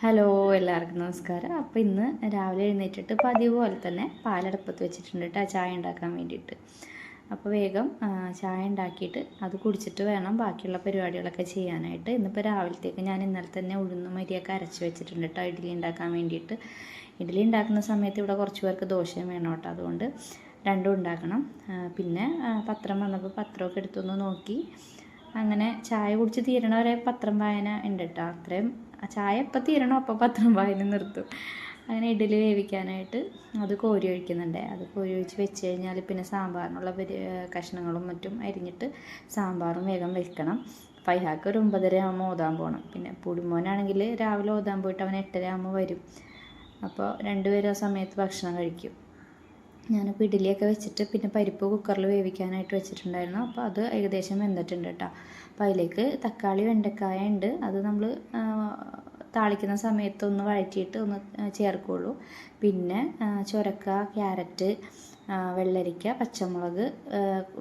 Hello, എല്ലാവർക്കും നമസ്കാരം. അപ്പോൾ ഇന്ന് രാവിലെ എഴുന്നേറ്റിട്ട് പതിവ് പോലെ തന്നെ പാലടുപ്പത്ത് വെച്ചിട്ടുണ്ട് കേട്ടോ ചായ ഉണ്ടാക്കാൻ വേണ്ടിയിട്ട്. അപ്പോൾ വേഗം ചായ ഉണ്ടാക്കിയിട്ട് അത് കുടിച്ചിട്ട് വേണം ബാക്കിയുള്ള പരിപാടികളൊക്കെ ചെയ്യാനായിട്ട്. ഇന്നിപ്പോൾ രാവിലത്തേക്ക് ഞാൻ ഇന്നലെ തന്നെ ഉഴുന്നും അരിയൊക്കെ അരച്ച് വെച്ചിട്ടുണ്ട് കേട്ടോ ഇഡ്ഡലി ഉണ്ടാക്കാൻ വേണ്ടിയിട്ട്. ഇഡ്ഡലി ഉണ്ടാക്കുന്ന സമയത്ത് ഇവിടെ കുറച്ച് പേർക്ക് ദോശയും വേണം കേട്ടോ, അതുകൊണ്ട് രണ്ടും ഉണ്ടാക്കണം. പിന്നെ പത്രം വന്നപ്പോൾ പത്രമൊക്കെ എടുത്തൊന്ന് നോക്കി. അങ്ങനെ ചായ കുടിച്ച് തീരണവരെ പത്രം വായന ഉണ്ട് കേട്ടോ. അത്രയും ചായ എപ്പോൾ തീരണോ അപ്പോൾ പത്രം വായന നിർത്തും. അങ്ങനെ ഇഡ്ഡലി വേവിക്കാനായിട്ട് അത് കോരി ഒഴിക്കുന്നുണ്ട്. അത് കോരി ഒഴിച്ച് വെച്ച് കഴിഞ്ഞാൽ പിന്നെ സാമ്പാറിനുള്ള കഷ്ണങ്ങളും മറ്റും അരിഞ്ഞിട്ട് സാമ്പാറും വേഗം വെക്കണം. ഫൈഹാക്ക് ഒരു 9:30 ആകുമ്പോൾ ഓതാൻ പോകണം. പിന്നെ പൊടിമോനാണെങ്കിൽ രാവിലെ ഓതാൻ പോയിട്ട് അവൻ 8:30 ആകുമ്പോൾ വരും. അപ്പോൾ രണ്ടുപേരും ആ സമയത്ത് ഭക്ഷണം കഴിക്കും. ഞാനിപ്പോൾ ഇഡ്ഡലിയൊക്കെ വെച്ചിട്ട് പിന്നെ പരിപ്പ് കുക്കറിൽ വേവിക്കാനായിട്ട് വെച്ചിട്ടുണ്ടായിരുന്നു. അപ്പോൾ അത് ഏകദേശം വെന്തിട്ടുണ്ട് കേട്ടോ. അപ്പോൾ അതിലേക്ക് തക്കാളി വെണ്ടക്കായ ഉണ്ട്, അത് നമ്മൾ താളിക്കുന്ന സമയത്ത് ഒന്ന് വഴറ്റിയിട്ട് ഒന്ന് ചേർക്കുള്ളൂ. പിന്നെ ചുരക്ക, ക്യാരറ്റ്, വെള്ളരിക്ക, പച്ചമുളക്,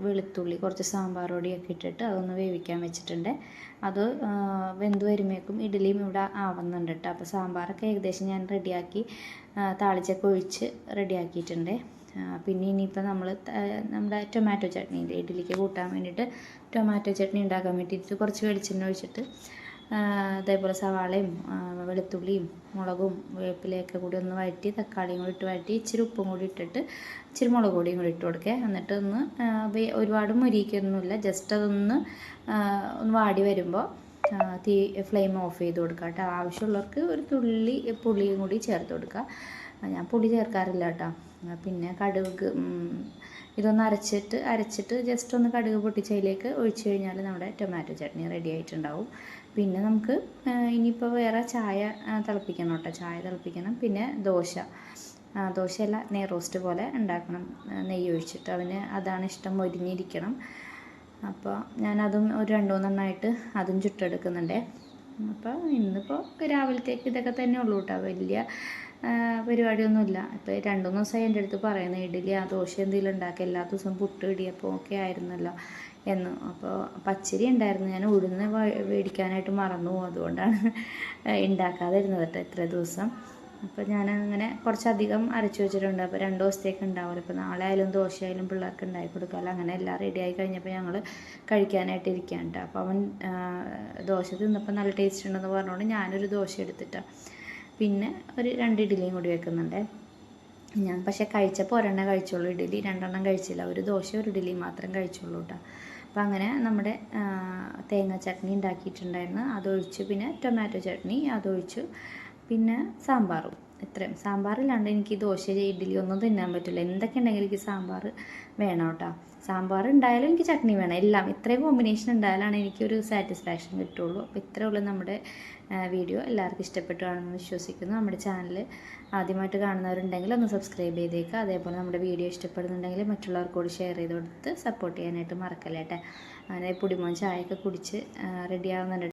വെളുത്തുള്ളി, കുറച്ച് സാമ്പാർ പൊടിയൊക്കെ ഇട്ടിട്ട് അതൊന്ന് വേവിക്കാൻ വെച്ചിട്ടുണ്ട്. അത് വെന്ത് വരുമ്പോഴേക്കും ഇഡ്ഡലിയും ഇവിടെ ആവുന്നുണ്ട് കേട്ടോ. അപ്പോൾ സാമ്പാറൊക്കെ ഏകദേശം ഞാൻ റെഡിയാക്കി താളിച്ചൊക്കെ ഒഴിച്ച് റെഡിയാക്കിയിട്ടുണ്ട്. പിന്നെ ഇനിയിപ്പോൾ നമ്മുടെ ടൊമാറ്റോ ചട്നി ഉണ്ട്, ഇഡ്ഡലിക്ക് കൂട്ടാൻ വേണ്ടിയിട്ട് ടൊമാറ്റോ ചട്നി ഉണ്ടാക്കാൻ വേണ്ടിയിട്ട് കുറച്ച് വെളിച്ചെണ്ണ ഒഴിച്ചിട്ട് അതേപോലെ സവാളയും വെളുത്തുള്ളിയും മുളകും വേപ്പിലയൊക്കെ കൂടി ഒന്ന് വഴറ്റി തക്കാളിയും കൂടി ഇട്ട് വഴറ്റി ഇച്ചിരി ഉപ്പും കൂടി ഇട്ടിട്ട് ഇച്ചിരി മുളക് പൊടിയും കൂടി ഇട്ട് കൊടുക്കുക. എന്നിട്ട് ഒന്ന് ഒരുപാട് മുരിക്കൊന്നുമില്ല, ജസ്റ്റ് അതൊന്ന് വാടി വരുമ്പോൾ ഫ്ലെയിം ഓഫ് ചെയ്ത് കൊടുക്കുക കേട്ടോ. ആവശ്യമുള്ളവർക്ക് ഒരു തുള്ളി പുളിയും കൂടി ചേർത്ത് കൊടുക്കുക. ഞാൻ പുളി ചേർക്കാറില്ല കേട്ടോ. പിന്നെ കടുക് ഇതൊന്ന് അരച്ചിട്ട് ജസ്റ്റ് ഒന്ന് കടുക് പൊട്ടിച്ചതിലേക്ക് ഒഴിച്ച് കഴിഞ്ഞാൽ നമ്മുടെ ടൊമാറ്റോ ചട്നി റെഡി ആയിട്ടുണ്ടാവും. പിന്നെ നമുക്ക് ഇനിയിപ്പോൾ വേറെ ചായ തിളപ്പിക്കണം കേട്ടോ, ചായ തിളപ്പിക്കണം. പിന്നെ ദോശയല്ല നെയ് റോസ്റ്റ് പോലെ ഉണ്ടാക്കണം, നെയ്യ് ഒഴിച്ചിട്ട്. അവന് അതാണ് ഇഷ്ടം, മൊരിഞ്ഞിരിക്കണം. അപ്പോൾ ഞാനതും ഒരു 2-3 അതും ചുട്ടെടുക്കുന്നുണ്ട്. അപ്പോൾ ഇന്നിപ്പോൾ രാവിലത്തേക്ക് ഇതൊക്കെ തന്നെ ഉള്ളൂ കേട്ടോ, വലിയ പരിപാടിയൊന്നുമില്ല. ഇപ്പോൾ 2-3 ദിവസമായി എൻ്റെ അടുത്ത് പറയുന്നത് ഇഡ്ഡലി ദോശ എന്തെങ്കിലും ഉണ്ടാക്കുക, എല്ലാ ദിവസവും പുട്ട് ഇടിയപ്പം ഒക്കെ ആയിരുന്നല്ലോ എന്ന്. അപ്പോൾ പച്ചരി ഉണ്ടായിരുന്നു, ഞാൻ ഉഴുന്ന് മേടിക്കാനായിട്ട് മറന്നു പോകും, അതുകൊണ്ടാണ് ഉണ്ടാക്കാതിരുന്നത് കേട്ടോ ഇത്ര ദിവസം. അപ്പോൾ ഞാനങ്ങനെ കുറച്ചധികം അരച്ച് വെച്ചിട്ടുണ്ട്. അപ്പോൾ 2 ദിവസത്തേക്ക് ഉണ്ടാവില്ല. ഇപ്പോൾ നാളെ ആയാലും ദോശയായാലും പിള്ളേർക്ക് ഉണ്ടാക്കി കൊടുക്കാമല്ലോ. അങ്ങനെ എല്ലാം റെഡിയായി കഴിഞ്ഞപ്പോൾ ഞങ്ങൾ കഴിക്കാനായിട്ട് ഇരിക്കുകയാണ് കേട്ടോ. അപ്പോൾ അവൻ ദോശ തിന്നപ്പോൾ നല്ല ടേസ്റ്റ് ഉണ്ടെന്ന് പറഞ്ഞുകൊണ്ട് ഞാനൊരു ദോശ എടുത്തിട്ടാണ്. പിന്നെ ഒരു 2 ഇഡ്ഡലിയും കൂടി വെക്കുന്നുണ്ട്. ഞാൻ പക്ഷേ കഴിച്ചപ്പോൾ 1 കഴിച്ചുള്ളൂ, ഇഡ്ഡലി 2 കഴിച്ചില്ല. ഒരു ദോശ ഒരു ഇഡ്ഡലി മാത്രം കഴിച്ചുള്ളൂ കേട്ടോ. അപ്പോൾ അങ്ങനെ നമ്മുടെ തേങ്ങ ചട്നി ഉണ്ടാക്കിയിട്ടുണ്ടായിരുന്നു, അതൊഴിച്ചു. പിന്നെ ടൊമാറ്റോ ചട്നി അതൊഴിച്ചു. പിന്നെ സാമ്പാറും. ഇത്രയും. സാമ്പാറില്ലാണ്ട് എനിക്ക് ദോശ ഇഡ്ഡലി ഒന്നും തിന്നാൻ പറ്റില്ല. എന്തൊക്കെ ഉണ്ടെങ്കിലും എനിക്ക് സാമ്പാർ വേണം കേട്ടോ. സാമ്പാർ ഉണ്ടായാലും എനിക്ക് ചട്നി വേണം, എല്ലാം ഇത്രയും കോമ്പിനേഷൻ ഉണ്ടായാലാണ് എനിക്കൊരു സാറ്റിസ്ഫാക്ഷൻ കിട്ടുള്ളൂ. അപ്പോൾ ഇത്രയേ ഉള്ളൂ നമ്മുടെ വീഡിയോ. എല്ലാവർക്കും ഇഷ്ടപ്പെട്ടു കാണുമെന്ന് വിശ്വസിക്കുന്നു. നമ്മുടെ ചാനൽ ആദ്യമായിട്ട് കാണുന്നവരുണ്ടെങ്കിൽ ഒന്ന് സബ്സ്ക്രൈബ് ചെയ്തേക്കുക. അതേപോലെ നമ്മുടെ വീഡിയോ ഇഷ്ടപ്പെടുന്നുണ്ടെങ്കിൽ മറ്റുള്ളവർക്ക് കൂടി ഷെയർ ചെയ്ത് കൊടുത്ത് സപ്പോർട്ട് ചെയ്യാനായിട്ട് മറക്കല്ലേട്ടെ. അങ്ങനെ പൊടിമോൻ ചായയൊക്കെ കുടിച്ച് റെഡിയാവുന്നുണ്ട്.